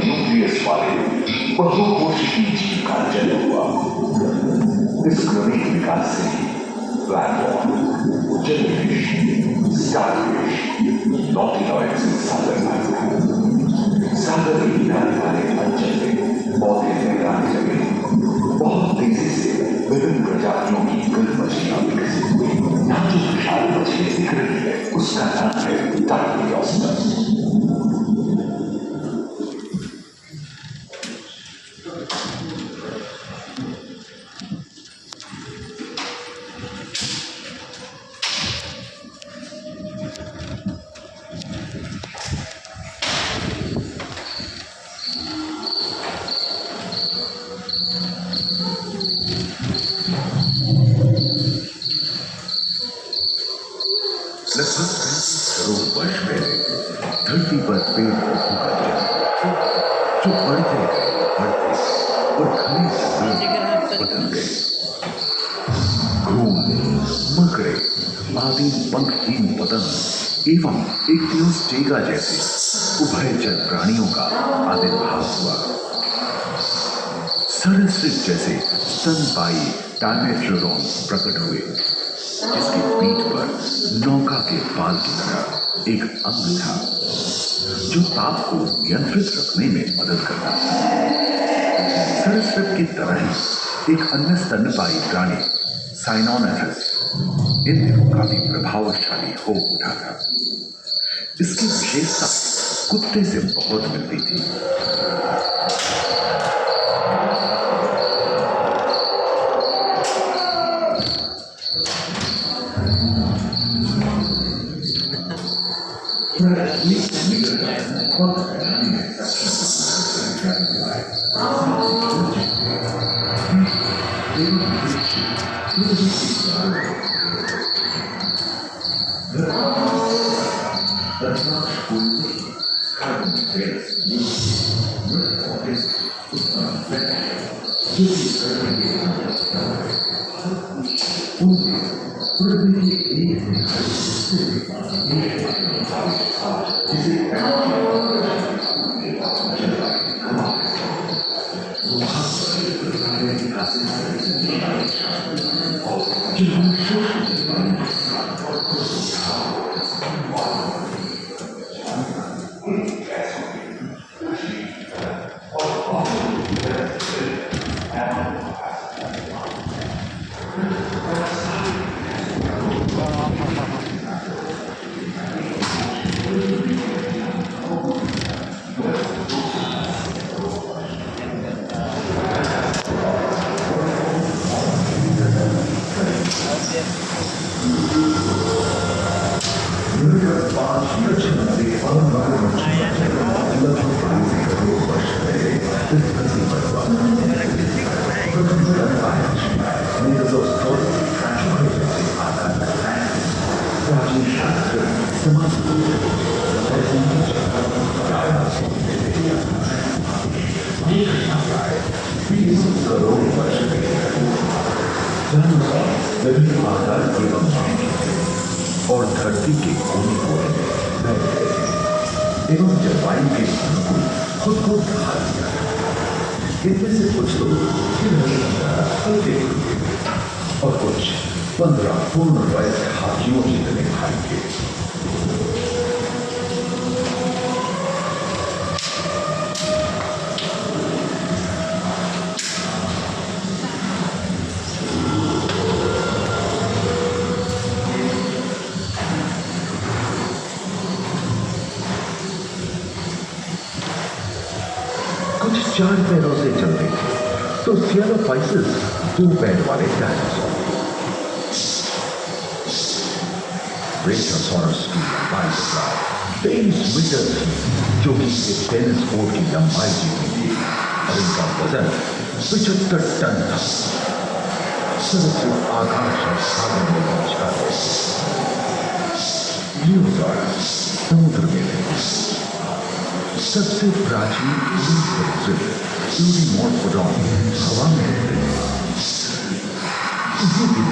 Nucleus वाले बहुकोशिकीय जीव का जन्म हुआ। इस क्रमिक विकास से प्लैटफॉर्म, जेलीफिश, स्टारफिश, नॉटिलॉइड से सागर में सागर के किनारे वाले अंचल में पौधे लहराने लगे। बहुत तेजी से विभिन्न प्रजातियों की गल मछलियां विकसित हुई। यहाँ जो विशाल मछली दिख रही है उसका नाम है टाइलियोस्टस। धरती पर पेड़ पौधों का जन्म जो बढ़ते बढ़ते और घने जंगल बदल गए। घूम, मकड़े आदि पंखहीन पतंग एवं इक्तियोस्टेगा जैसे उभयचर प्राणियों का आविर्भाव हुआ। सरीसृप जैसे स्तनपायी डायमेट्रोडॉन प्रकट हुए, जिसकी पीठ पर नौका के पाल की तरह एक अंग था जो ताप को नियंत्रित रखने में मदद करता था। सरीसृप की तरह ही एक अन्य स्तनपायी प्राणी साइनोनेथस इन दिनों काफी प्रभावशाली हो उठा था। इसकी विशेषता कुत्ते से बहुत मिलती थी। और धरती के कोने कोने एवं जलवायु के अनुकूल खुद को ढाल दिया। इनमें से कुछ लोग चलते हुए और कुछ 15 पूर्ण वयस्क हाथियों की तरह खाएंगे। कुछ 4 पैरों से चलते थे तो सियालोफाइसिस 2 पैर वाले डायनासोर। ब्रेकियोसॉरस की लंबाई 23 मीटर थी, जो कि एक टेनिस कोर्ट की लंबाई जितनी थी, और इनका वजन 75 टन था। सरीसृप आकाश और सागर में पहुंचा गए। समुद्र में रहते सबसे प्राचीन यूडीमोर्फोडॉन हवा में रहते हैं। इसी दिन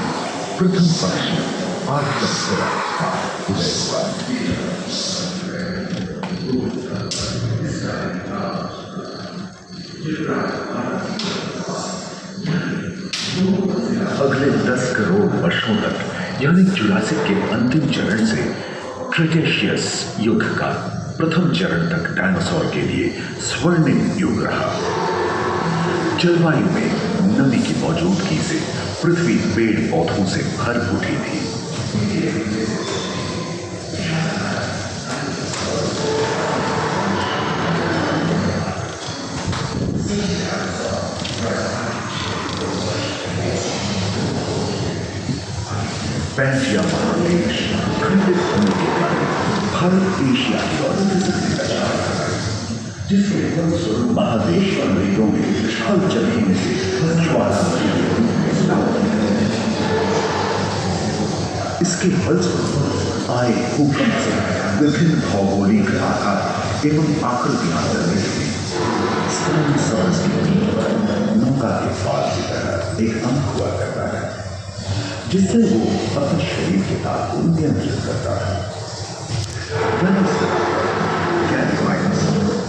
प्रथम पक्षी 8 का उदय हुआ। अगले 10 करोड़ वर्षों तक यानी जुरासिक के अंतिम चरण से क्रेटेशियस युग का प्रथम चरण तक डायनासोर के लिए स्वर्णिम युग रहा। जलवायु में नमी की मौजूदगी से पृथ्वी पेड़ पौधों से भर उठी थी। पैंजिया महादेश खंडित होने के कारण भारत एशिया की ओर खिसकने लगा, जिसके फलस्वरूप महादेश और वेदों में हल जमीन से ज्वाला इसके फलस्वरूप आए भूकंप से विभिन्न भौगोलिक आकार एवं आकृतियां बनने लगी। स्टाइनोसॉरस की पीठ पर नौका के पाल की तरह एक अंक हुआ करता है, जिससे वो अपने शरीर के ताप को नियंत्रित करता है।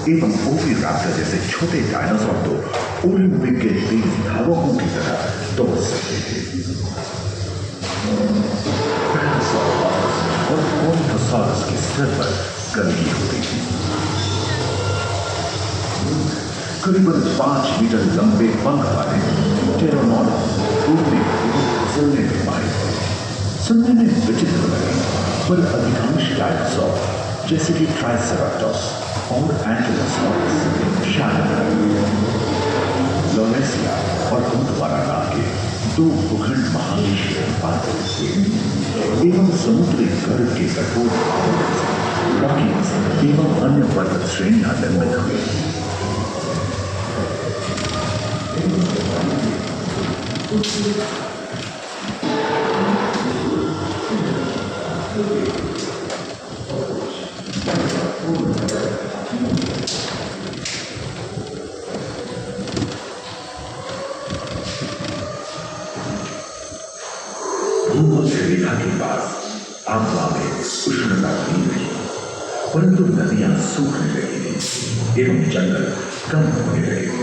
एवं ओविराप्टर जैसे छोटे डायनासोर तो ओलंपिक के तेज धावकों की तरह दौड़ सकते थे। और ओर्थोसॉरस के सिर पर गंदगी होती थी। करीबन 5 मीटर लंबे पंख वाले टेरोनॉडॉन उड़ने एवं फिसलने में माहिर थे। सुनने में विचित्र लगे, पर अधिकांश डायनासोर जैसे कि ट्राइसेराटोप्स और एंटिलोसॉरस शायद लोरेसिया और गोंडवाना नाम के 2 भूखंड महादेश में रूपांतरित हुए एवं समुद्री गर्भ के कठोर रॉकीज एवं अन्य पर्वत श्रेणियां निर्मित हुई। भूमध्य रेखा के पास आबवा में उष्णता बनी रही, परंतु नदियां सूखने लगी थी एवं जंगल कम होने लगे थे।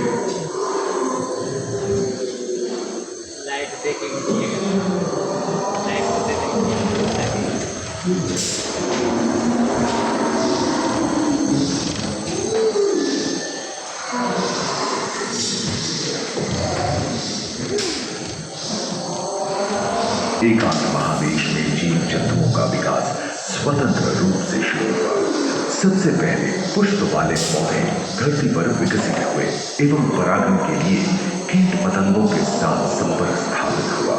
एकांत महादेश में जीव जंतुओं का विकास स्वतंत्र रूप से शुरू हुआ। सबसे पहले पुष्प वाले पौधे धरती पर विकसित हुए एवं परागण के लिए कीट पतंगों के साथ संपर्क स्थापित हुआ।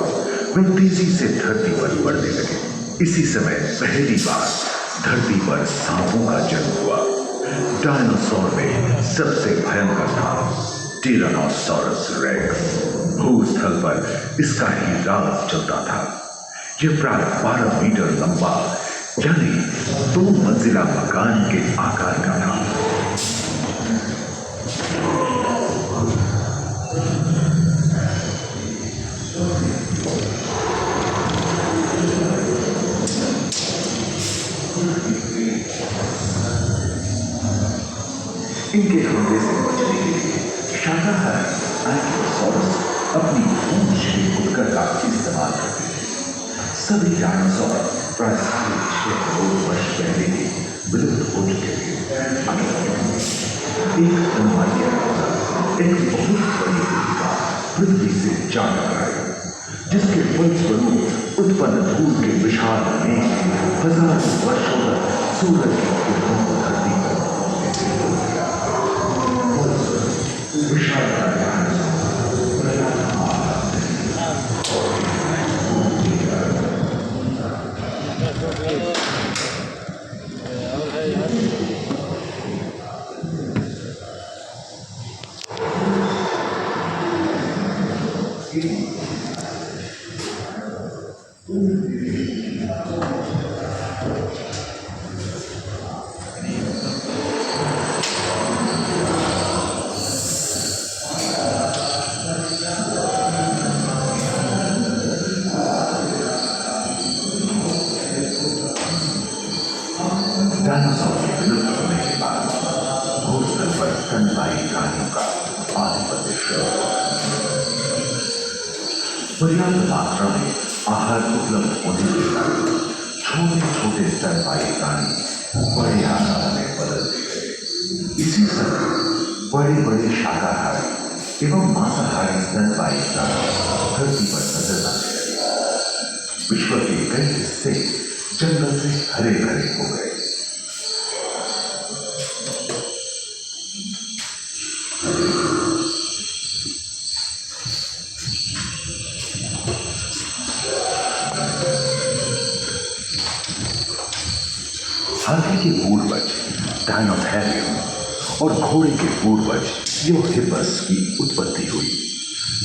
वे तेजी से धरती पर बढ़ने लगे। इसी समय पहली बार धरती पर सांपों का जन्म हुआ। डायनासोर में सबसे भयंकर था टिरानोसॉरस रेक्स। भूस्थल पर इसका ही राज चलता था। यह प्राय 12 मीटर लंबा यानी 2 मंजिला मकान के आकार का था। इनके हमले से बचने के लिए शाकाहारी एंटिलोसॉरस अपनी पूंछ के कुकर का इस्तेमाल करते थे। सभी डायनासोर प्राय 6.5 करोड़ वर्ष पहले ही विलुप्त हो चुके थे। एक अनुमानित एक बहुत बड़ी भूमिका पृथ्वी से जा टकराई, जिसके फलस्वरूप उत्पन्न धूल के विशाल मेघ हजारों वर्षों तक सूरज की किरणों को धरती पर विशाल डायनासोर के विलुप्त होने के बाद भूस्थल पर स्तनपायी प्राणियों का आधिपत्य शुरू हुआ। पर्याप्त मात्रा में आहार उपलब्ध होने के कारण छोटे छोटे स्तनपायी प्राणी बड़े आकार में बदलते गए। इसी समय बड़े बड़े शाकाहारी एवं मांसाहारी स्तनपायी प्राणी धरती पर नजर आने लगे। विश्व के कई हिस्से जंगल से हरे भरे हो गए। हाथी के पूर्वज डायनोथेरियम और घोड़े के पूर्वज यूथिपस की उत्पत्ति हुई,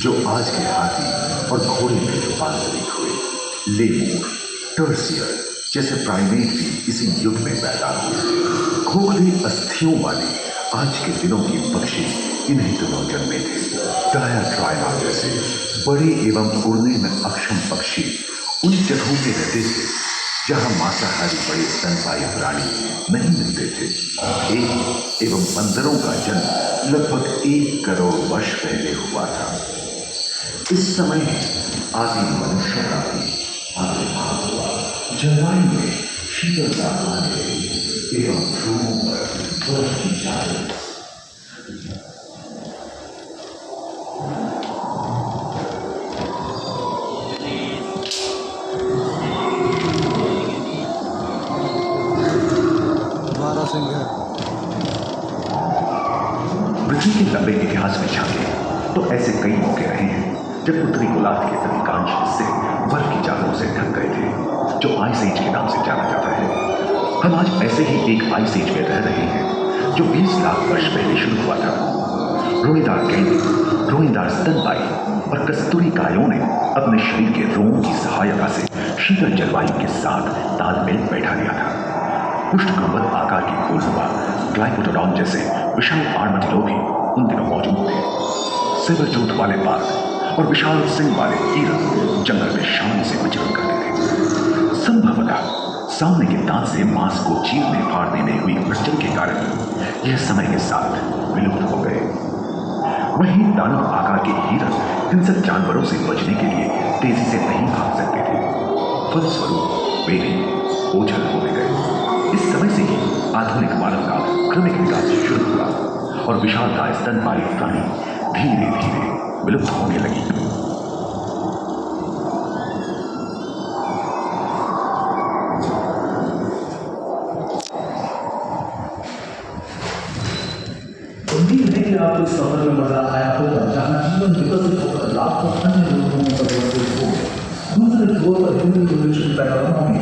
जो आज के हाथी और घोड़े में रूपांतरित हुए। लेमूर, टर्सियर जैसे प्राइमेट भी इसी युग में पैदा हुए। खोखले अस्थियों वाले आज के दिनों के पक्षी इन्हीं दिनों जन्मे थे। डायाट्राइना जैसे बड़े एवं उड़ने में अक्षम पक्षी उन जगहों में रहते थे जहां मांसाहारी बड़े स्तनपायी प्राणी नहीं मिलते थे। एक एवं बंदरों का जन्म लगभग 1 करोड़ वर्ष पहले हुआ था। इस समय आदि मनुष्य का भी आविर्भाव हुआ। जलवायु में शीतलता आने लगी एवं ध्रुवों पर बर्फ की चादर। पृथ्वी के लंबे इतिहास में झांके तो ऐसे कई मौके रहे हैं जब उत्तरी गोलार्ध के अधिकांश हिस्से बर्फ की चादरों से ढक गए थे, जो आइस एज के नाम से जाना जाता है। हम आज ऐसे ही एक आइस एज में रह रहे हैं जो 20 लाख वर्ष पहले शुरू हुआ था। रोएदार गेंडे, रोएदार स्तनपायी और कस्तूरी गायों ने अपने शरीर के रोमों की सहायता से शीतल जलवायु के साथ तालमेल बैठा लिया था। पुष्ट गुंबद आकार की खोलनुमा ग्लाइकोडोन जैसे विशाल आर्madillo भी उन दिनों मौजूद थे। सेबरटूथ वाले बाघ और विशाल सिंग वाले हिरन जंगल में शान से विचरण करते थे। संभवतः सामने के दांत से मांस को चीरने फाड़ने में हुई अड़चन के कारण यह समय के साथ विलुप्त हो गए। वहीं दानव आकार के हिरन हिंसक जानवरों से बचने के लिए तेजी से नहीं भाग सकते थे। फलस्वरूप वे भी ओझल होने गए। इस समय से ही आधुनिक मानव का क्रमिक विकास शुरू हुआ और विशालकाय स्तनपायी प्राणी धीरे धीरे विलुप्त होने लगी। उम्मीद है कि आपको इस सफर में मजा आया होगा, जहां जीवन विकसित होकर लाखों अन्य लोगों में परिवर्तित हो। दूसरे छोर पर ह्यूमन इवोल्यूशन पैराडाइम